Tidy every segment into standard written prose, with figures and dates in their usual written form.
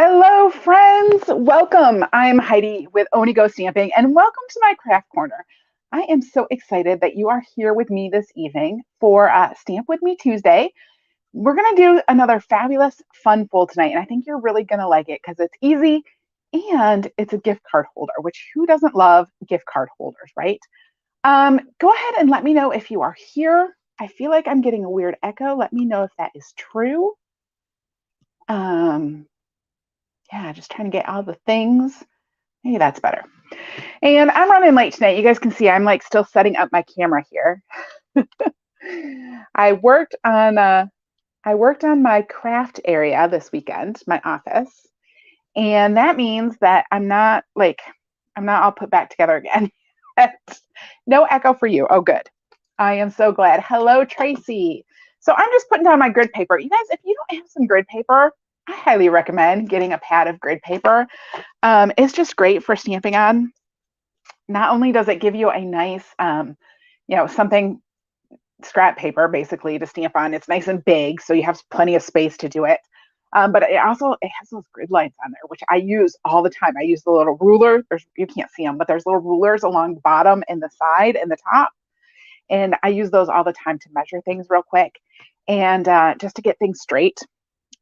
Hello, friends. Welcome. I'm Heidi with Onigo Stamping, and welcome to my craft corner. I am so excited that you are here with me this evening for Stamp With Me Tuesday. We're going to do another fabulous fun fold tonight, and I think you're really going to like it because it's easy and it's a gift card holder, which who doesn't love gift card holders, right? Go ahead and let me know if you are here. I feel like I'm getting a weird echo. Let me know if that is true. Yeah, just trying to get all the things. Maybe that's better. And I'm running late tonight. You guys can see I'm like still setting up my camera here. I worked on my craft area this weekend, my office, and that means that I'm not all put back together again. No echo for you. Oh, good. I am so glad. Hello, Tracy. So I'm just putting down my grid paper. You guys, if you don't have some grid paper, I highly recommend getting a pad of grid paper. It's just great for stamping on. Not only does it give you a nice, something scrap paper basically to stamp on. It's nice and big, so you have plenty of space to do it. But it has those grid lines on there, which I use all the time. I use the little ruler. You can't see them, but there's little rulers along the bottom and the side and the top. And I use those all the time to measure things real quick and just to get things straight.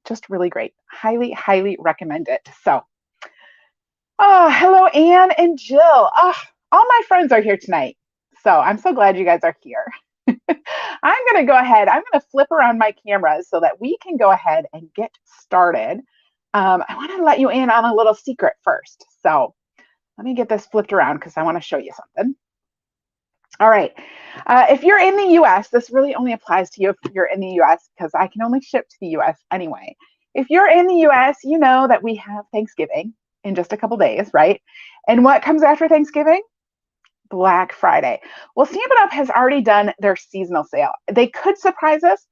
Just really great. Highly, highly recommend it. So, hello, Anne and Jill. All my friends are here tonight. So I'm so glad you guys are here. I'm going to go ahead. I'm going to flip around my cameras so that we can go ahead and get started. I want to let you in on a little secret first. So let me get this flipped around because I want to show you something. All right. If you're in the US, this really only applies to you if you're in the US because I can only ship to the US anyway. If you're in the US, you know that we have Thanksgiving in just a couple days, right? And what comes after Thanksgiving? Black Friday. Well, Stampin' Up! Has already done their seasonal sale. They could surprise us,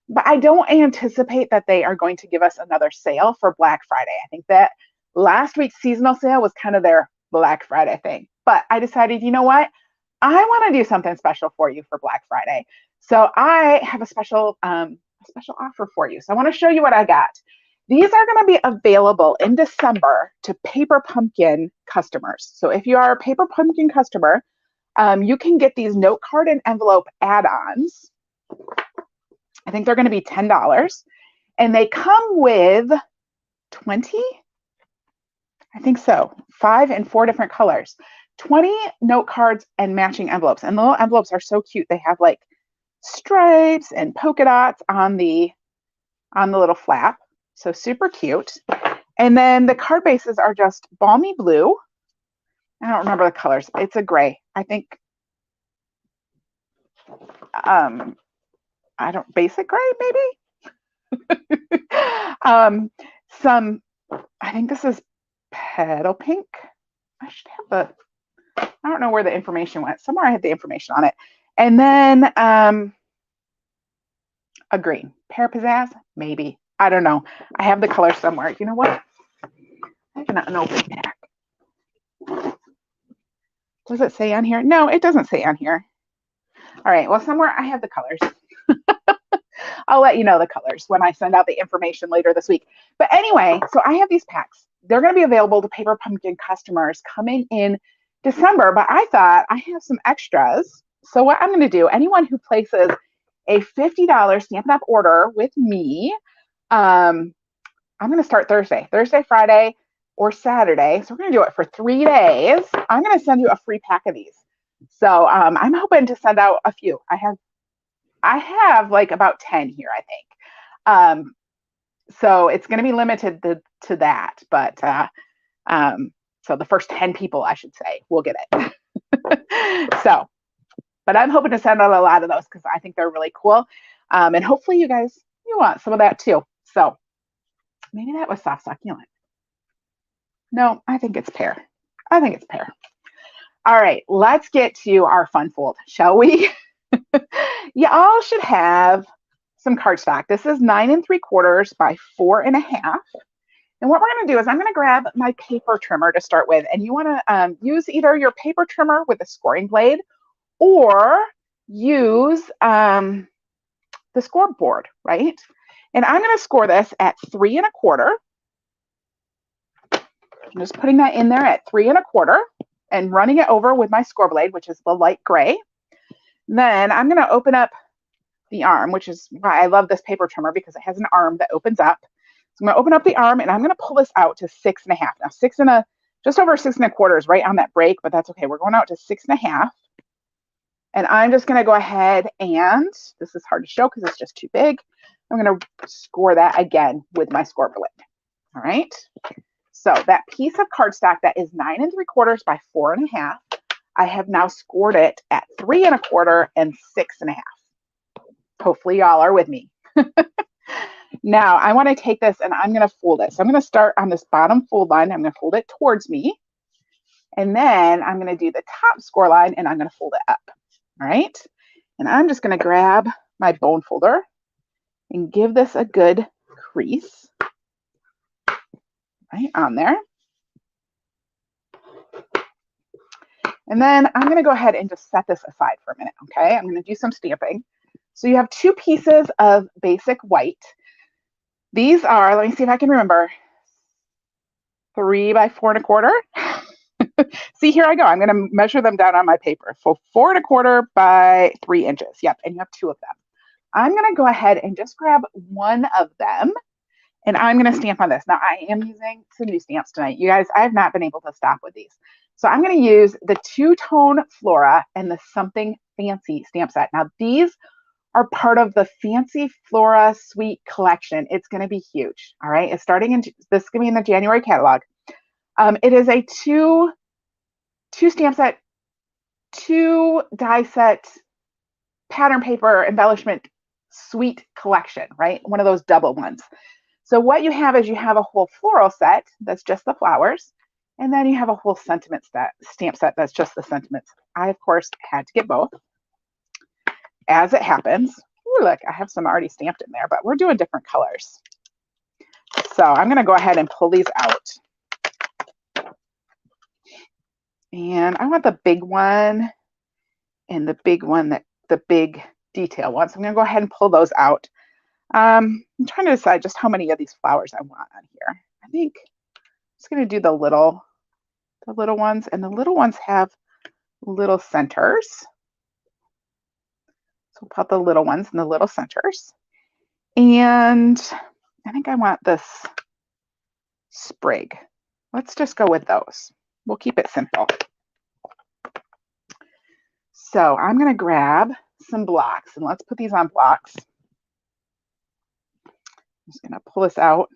but I don't anticipate that they are going to give us another sale for Black Friday. I think that last week's seasonal sale was kind of their Black Friday thing. But I decided, you know what? I want to do something special for you for Black Friday. So I have a special offer for you. So I want to show you what I got. These are going to be available in December to Paper Pumpkin customers. So if you are a Paper Pumpkin customer, you can get these note card and envelope add-ons. I think they're going to be $10. And they come with 20, I think so, 5 and 4 different colors. 20 note cards and matching envelopes. And the little envelopes are so cute. They have like stripes and polka dots on the little flap. So super cute. And then the card bases are just balmy blue. I don't remember the colors. It's a gray. I think basic gray maybe. I think this is petal pink. I should have I don't know where the information went. Somewhere I had the information on it. And then a green. Pear Pizzazz? Maybe. I don't know. I have the color somewhere. You know what? I have an open pack. Does it say on here? No, it doesn't say on here. All right. Well, somewhere I have the colors. I'll let you know the colors when I send out the information later this week. But anyway, so I have these packs. They're going to be available to Paper Pumpkin customers coming in December, but I thought I have some extras. So what I'm going to do, anyone who places a $50 Stampin' Up! Order with me, I'm going to start Thursday, Friday, or Saturday. So we're going to do it for 3 days. I'm going to send you a free pack of these. So I'm hoping to send out a few. I have like about 10 here, I think. So it's going to be limited to that, but so the first 10 people, I should say, will get it. But I'm hoping to send out a lot of those because I think they're really cool. And hopefully you want some of that too. So maybe that was soft succulent. No, I think it's pear. All right, let's get to our fun fold, shall we? Y'all should have some cardstock. This is 9 3/4 by 4 1/2. And what we're going to do is I'm going to grab my paper trimmer to start with. And you want to use either your paper trimmer with a scoring blade or use the scoreboard, right? And I'm going to score this at 3 1/4. I'm just putting that in there at 3 1/4 and running it over with my score blade, which is the light gray. Then I'm going to open up the arm, which is why I love this paper trimmer, because it has an arm that opens up. So I'm going to open up the arm and I'm going to pull this out to 6 1/2. Now just over 6 1/4 is right on that break, but that's okay. We're going out to 6 1/2. And I'm just going to go ahead and, this is hard to show because it's just too big. I'm going to score that again with my score blade. All right. So that piece of cardstock that is 9 3/4 by 4 1/2, I have now scored it at 3 1/4 and 6 1/2. Hopefully y'all are with me. Now I want to take this and I'm going to fold it. So I'm going to start on this bottom fold line. I'm going to fold it towards me. And then I'm going to do the top score line and I'm going to fold it up. All right. And I'm just going to grab my bone folder and give this a good crease right on there. And then I'm going to go ahead and just set this aside for a minute. Okay. I'm going to do some stamping. So you have 2 pieces of basic white. These are, let me see if I can remember, 3 by 4 1/4. See, here I go. I'm going to measure them down on my paper. So 4 1/4 by 3 inches. Yep. And you have 2 of them. I'm going to go ahead and just grab one of them and I'm going to stamp on this. Now I am using some new stamps tonight. You guys, I have not been able to stop with these. So I'm going to use the 2-tone Flora and the Something Fancy stamp set. Now these are part of the Fancy Flora Suite collection. It's going to be huge. All right. It's starting in, this is going to be in the January catalog. It is a two stamp set, 2 die set pattern paper embellishment suite collection, right? One of those double ones. So what you have is you have a whole floral set that's just the flowers. And then you have a whole sentiment stamp set that's just the sentiments. I, of course, had to get both. As it happens, ooh, look, I have some already stamped in there, but we're doing different colors. So I'm going to go ahead and pull these out. And I want the big one and the big one, the big detail one. So I'm going to go ahead and pull those out. I'm trying to decide just how many of these flowers I want on here. I think I'm just going to do the little ones, and the little ones have little centers. So we'll put the little ones in the little centers. And I think I want this sprig. Let's just go with those. We'll keep it simple. So I'm going to grab some blocks and let's put these on blocks. I'm just going to pull this out.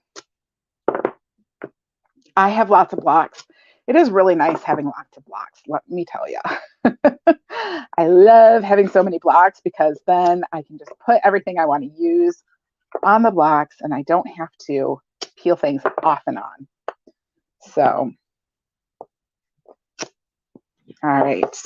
I have lots of blocks. It is really nice having lots of blocks, let me tell you. I love having so many blocks because then I can just put everything I want to use on the blocks and I don't have to peel things off and on. So, all right.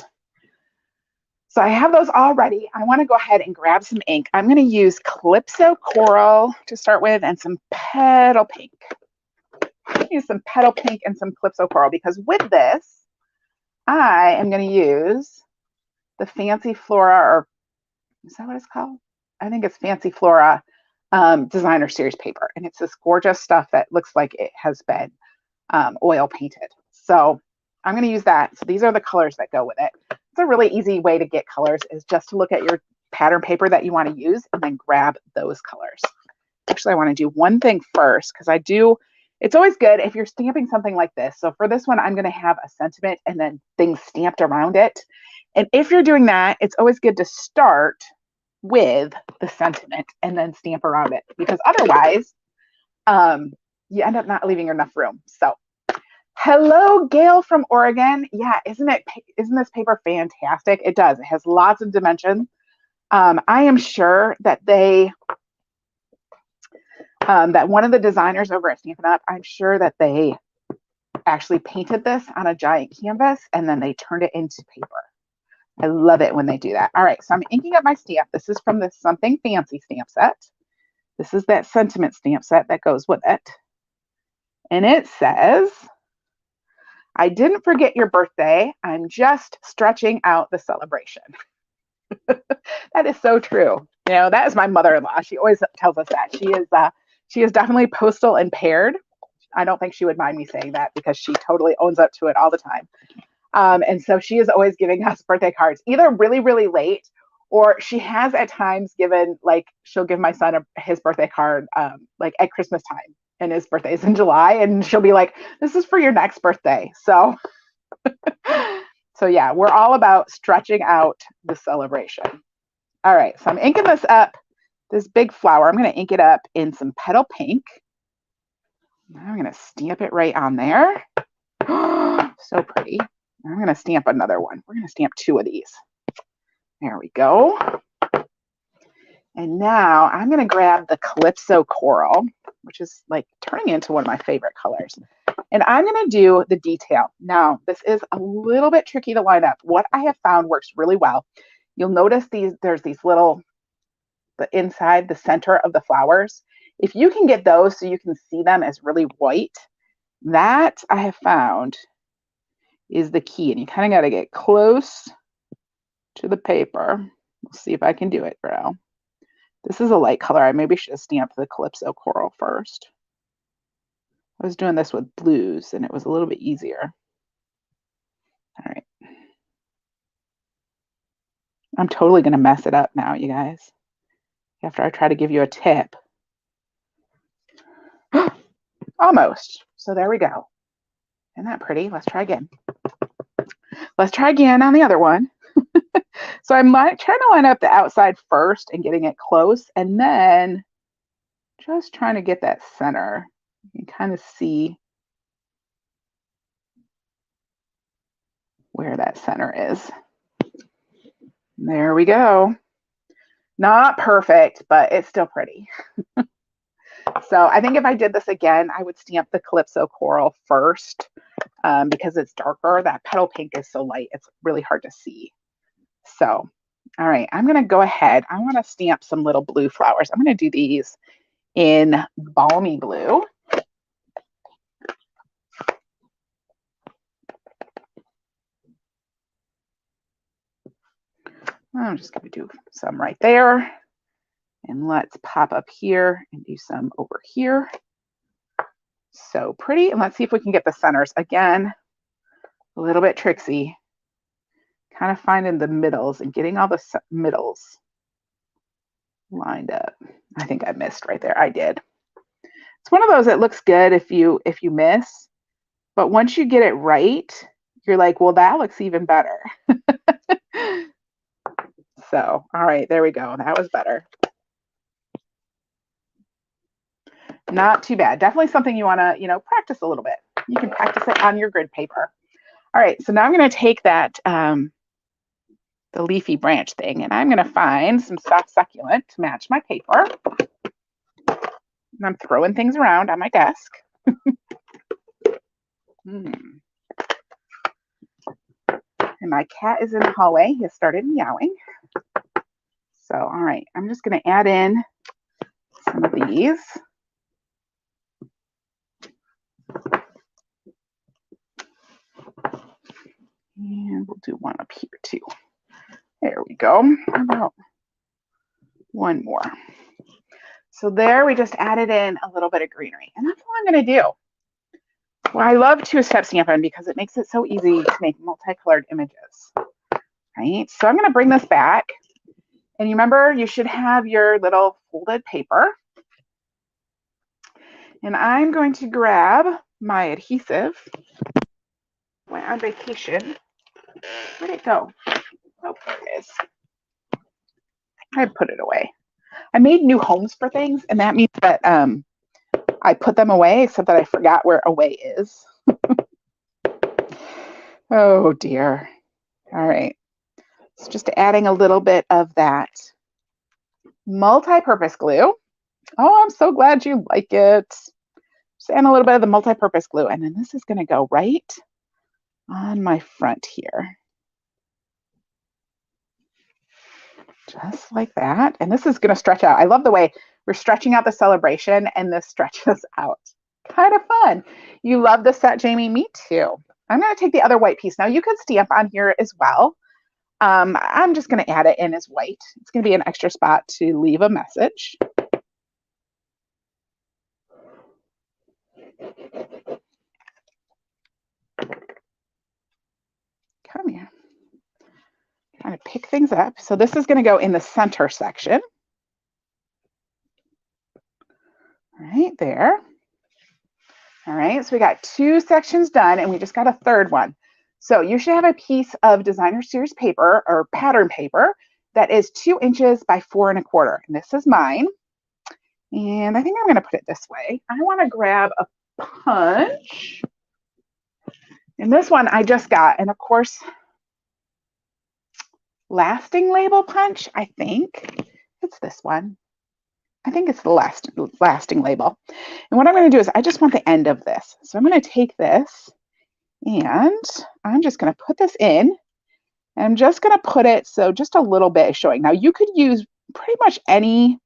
So I have those all ready. I want to go ahead and grab some ink. I'm going to use Calypso Coral to start with and some Petal Pink. Use some Petal Pink and some Calypso Coral because with this, I am going to use the Fancy Flora, or is that what it's called? I think it's Fancy Flora Designer Series paper. And it's this gorgeous stuff that looks like it has been oil painted. So I'm going to use that. So these are the colors that go with it. It's a really easy way to get colors is just to look at your pattern paper that you want to use and then grab those colors. Actually, I want to do one thing first because it's always good if you're stamping something like this. So for this one, I'm going to have a sentiment and then things stamped around it. And if you're doing that, it's always good to start with the sentiment and then stamp around it because otherwise you end up not leaving enough room. So hello, Gail from Oregon. Yeah, isn't this paper fantastic? It does. It has lots of dimensions. I am sure that that one of the designers over at Stampin' Up, I'm sure that they actually painted this on a giant canvas and then they turned it into paper. I love it when they do that. All right, so I'm inking up my stamp. This is from the Something Fancy stamp set. This is that sentiment stamp set that goes with it. And it says, I didn't forget your birthday. I'm just stretching out the celebration. That is so true. You know, that is my mother-in-law. She always tells us that. She is definitely postal impaired. I don't think she would mind me saying that because she totally owns up to it all the time. And so she is always giving us birthday cards, either really, really late, or she has at times given, like, she'll give my son his birthday card like at Christmas time, and his birthday's in July, and she'll be like, this is for your next birthday. So, so yeah, we're all about stretching out the celebration. All right, so I'm inking this up, this big flower. I'm going to ink it up in some petal pink. I'm going to stamp it right on there. So pretty. I'm going to stamp another one. We're going to stamp 2 of these. There we go. And now I'm going to grab the Calypso Coral, which is like turning into one of my favorite colors. And I'm going to do the detail. Now, this is a little bit tricky to line up. What I have found works really well. You'll notice there's these little, the inside, the center of the flowers. If you can get those so you can see them as really white, that I have found is the key. And you kind of got to get close to the paper. We'll see if I can do it, bro. This is a light color. I maybe should have stamped the Calypso Coral first. I was doing this with blues and it was a little bit easier. All right. I'm totally going to mess it up now, you guys, after I try to give you a tip. Almost. So there we go. Isn't that pretty? Let's try again. Let's try again on the other one. So I'm trying to line up the outside first and getting it close, and then just trying to get that center. You can kind of see where that center is. There we go. Not perfect, but it's still pretty. So I think if I did this again, I would stamp the Calypso Coral first because it's darker. That petal pink is so light, it's really hard to see. So, all right, I'm going to go ahead. I want to stamp some little blue flowers. I'm going to do these in Balmy Blue. I'm just going to do some right there. And let's pop up here and do some over here. So pretty. And let's see if we can get the centers. Again, a little bit tricksy. Kind of finding the middles and getting all the middles lined up. I think I missed right there. I did. It's one of those that looks good if you miss, but once you get it right, you're like, well, that looks even better. So, all right, there we go. That was better. Not too bad. Definitely something you want to, practice a little bit. You can practice it on your grid paper. All right, so now I'm going to take that the leafy branch thing, and I'm going to find some soft succulent to match my paper. And I'm throwing things around on my desk. And my cat is in the hallway. He has started meowing. So, all right, I'm just going to add in some of these. And we'll do one up here too. There we go. How about one more? So there we just added in a little bit of greenery. And that's all I'm going to do. Well, I love two-step stamping because it makes it so easy to make multicolored images. Right? So I'm going to bring this back. And you remember, you should have your little folded paper. And I'm going to grab my adhesive. Went on vacation. Where'd it go? Oh, there it is. I put it away. I made new homes for things, and that means that I put them away, except that I forgot where away is. Oh, dear. All right. So just adding a little bit of that multi-purpose glue. Oh, I'm so glad you like it. Just add a little bit of the multi-purpose glue, and then this is going to go right on my front here. Just like that. And this is going to stretch out. I love the way we're stretching out the celebration and this stretches out. Kind of fun. You love this set, Jamie? Me too. I'm going to take the other white piece. Now you could stamp on here as well. I'm just going to add it in as white. It's going to be an extra spot to leave a message. things up. So this is going to go in the center section. Right there. All right, so we got 2 sections done and we just got a 3rd one. So you should have a piece of designer series paper or pattern paper that is 2 inches by 4 1/4. And this is mine. And I think I'm going to put it this way. I want to grab a punch. And this one I just got. And of course, lasting label punch, I think. It's this one. I think it's the lasting label. And what I'm going to do is I just want the end of this. So I'm going to take this and I'm just going to put this in. And I'm just going to put it so just a little bit is showing. Now you could use pretty much any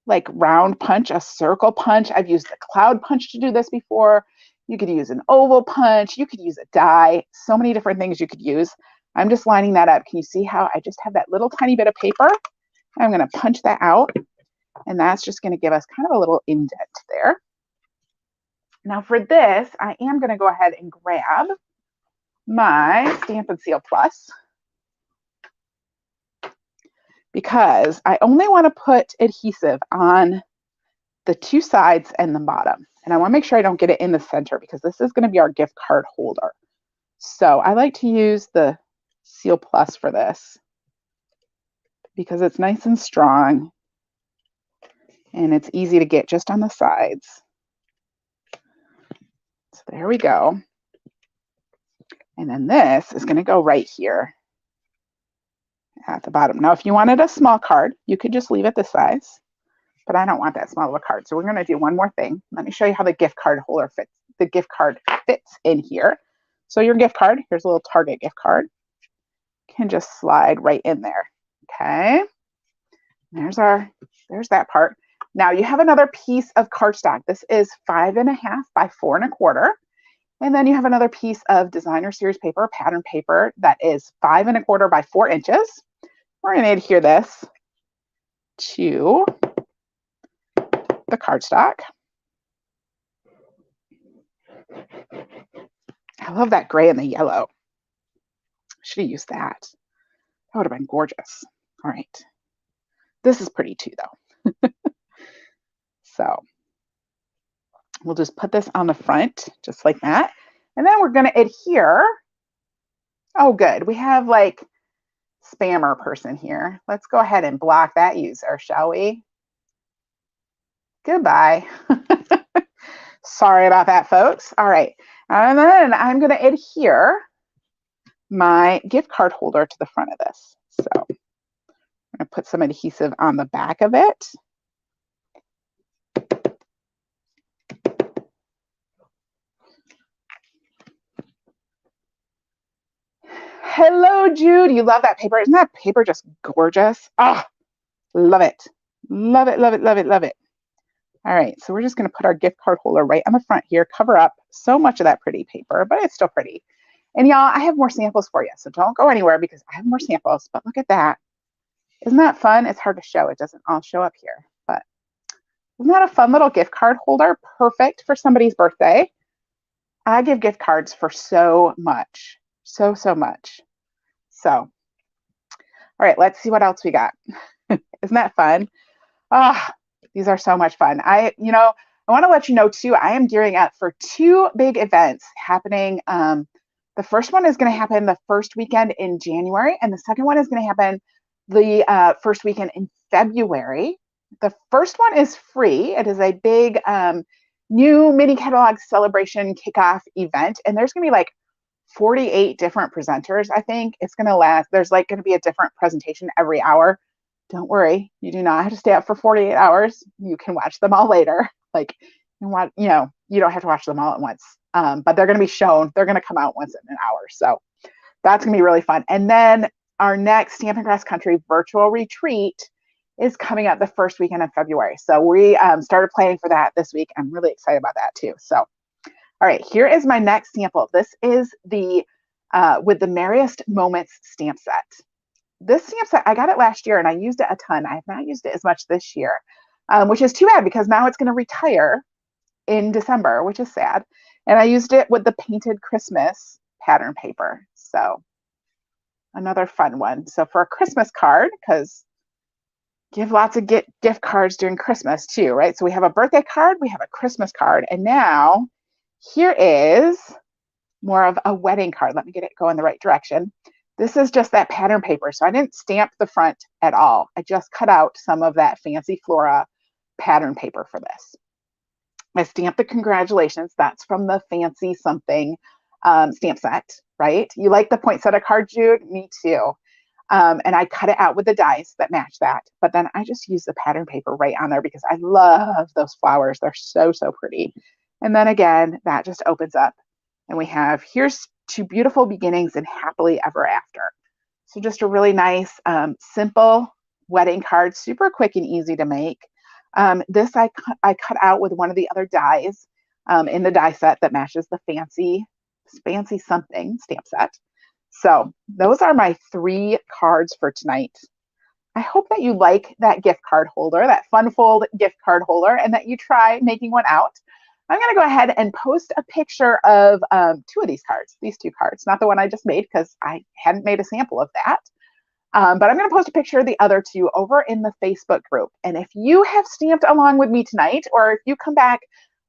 like round punch, a circle punch. I've used the cloud punch to do this before. You could use an oval punch. You could use a die. So many different things you could use. I'm just lining that up. Can you see how I just have that little tiny bit of paper? I'm going to punch that out. And that's just going to give us kind of a little indent there. Now for this, I am going to go ahead and grab my Stampin' Seal Plus because I only want to put adhesive on the 2 sides and the bottom. And I want to make sure I don't get it in the center because this is going to be our gift card holder. So I like to use the Seal Plus for this because it's nice and strong. And it's easy to get just on the sides. So there we go. And then this is going to go right here at the bottom. Now, if you wanted a small card, you could just leave it this size. But I don't want that small of a card. So we're going to do one more thing. Let me show you how the gift card holder fits. The gift card fits in here. So your gift card, here's a little Target gift card, can just slide right in there. Okay. There's that part. Now you have another piece of cardstock. This is 5 1/2 by 4 1/4. And then you have another piece of designer series paper, pattern paper that is 5 1/4 by 4 inches. We're going to adhere this to the cardstock. I love that gray and the yellow. Should have used that. That would have been gorgeous. All right. This is pretty too, though. So we'll just put this on the front, just like that. And then we're going to adhere. Oh, good. We have like spammer person here. Let's go ahead and block that user, shall we? Goodbye. Sorry about that, folks. All right. And then I'm going to adhere my gift card holder to the front of this. So I'm going to put some adhesive on the back of it. Hello, Jude. You love that paper. Isn't that paper just gorgeous? Oh, love it. Love it, love it, love it, love it. All right, so we're just going to put our gift card holder right on the front here, cover up so much of that pretty paper, but it's still pretty. And y'all, I have more samples for you, so don't go anywhere because I have more samples, but look at that. Isn't that fun? It's hard to show. It doesn't all show up here, but isn't that a fun little gift card holder? Perfect for somebody's birthday. I give gift cards for so much, so much. So, all right, let's see what else we got. Isn't that fun? Ah, these are so much fun. I want to let you know too, I am gearing up for 2 big events happening. The first one is going to happen the first weekend in January, and the second one is going to happen the first weekend in February. The first one is free. It is a big new mini catalog celebration kickoff event, and there's going to be like 48 different presenters. I think it's going to last. There's like going to be a different presentation every hour. Don't worry, you do not have to stay up for 48 hours. You can watch them all later. Like, you don't have to watch them all at once. But they're going to be shown. They're going to come out once in an hour. So that's going to be really fun. And then our next Stampin' Cross Country virtual retreat is coming up the first weekend of February. So we started planning for that this week. I'm really excited about that too. So, all right, here is my next sample. This is the with the Merriest Moments stamp set. This stamp set, I got it last year and I used it a ton. I have not used it as much this year, which is too bad because now it's going to retire in December, which is sad. And I used it with the Painted Christmas pattern paper. So another fun one. So for a Christmas card, because give lots of gift cards during Christmas too, right? So we have a birthday card, we have a Christmas card, and now here is more of a wedding card. Let me get it going the right direction. This is just that pattern paper. So I didn't stamp the front at all. I just cut out some of that fancy flora pattern paper for this. I stamped the congratulations. That's from the fancy something stamp set, right? You like the poinsettia card, Jude? Me too. And I cut it out with the dies that match that. But then I just use the pattern paper right on there because I love those flowers. They're so, so pretty. And then again, that just opens up. And we have, here's to beautiful beginnings and happily ever after. So just a really nice, simple wedding card, super quick and easy to make. This I cut out with one of the other dies in the die set that matches the fancy something stamp set. So those are my 3 cards for tonight. I hope that you like that gift card holder, that fun fold gift card holder, and that you try making one out. I'm going to go ahead and post a picture of 2 of these cards, these 2 cards, not the one I just made because I hadn't made a sample of that. But I'm going to post a picture of the other 2 over in the Facebook group. And if you have stamped along with me tonight, or if you come back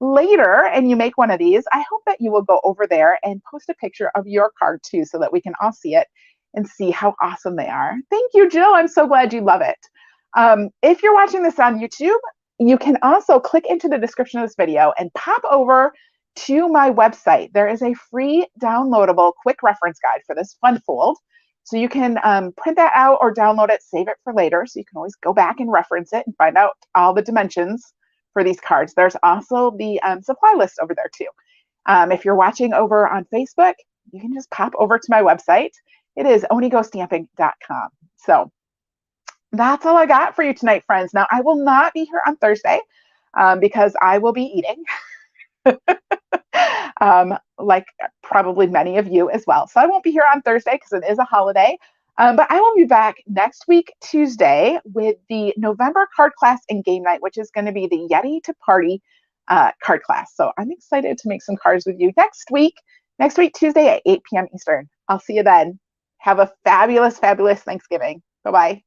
later and you make one of these, I hope that you will go over there and post a picture of your card too, so that we can all see it and see how awesome they are. Thank you, Jill. I'm so glad you love it. If you're watching this on YouTube, you can also click into the description of this video and pop over to my website. There is a free downloadable quick reference guide for this fun fold. So you can print that out or download it, save it for later. So you can always go back and reference it and find out all the dimensions for these cards. There's also the supply list over there too. If you're watching over on Facebook, you can just pop over to my website. It is onigostamping.com. So that's all I got for you tonight, friends. Now, I will not be here on Thursday because I will be eating, like probably many of you as well. So I won't be here on Thursday because it is a holiday. But I will be back next week, Tuesday, with the November card class and game night, which is going to be the Yeti to Party card class. So I'm excited to make some cards with you next week, Tuesday at 8 p.m. Eastern. I'll see you then. Have a fabulous, fabulous Thanksgiving. Bye-bye.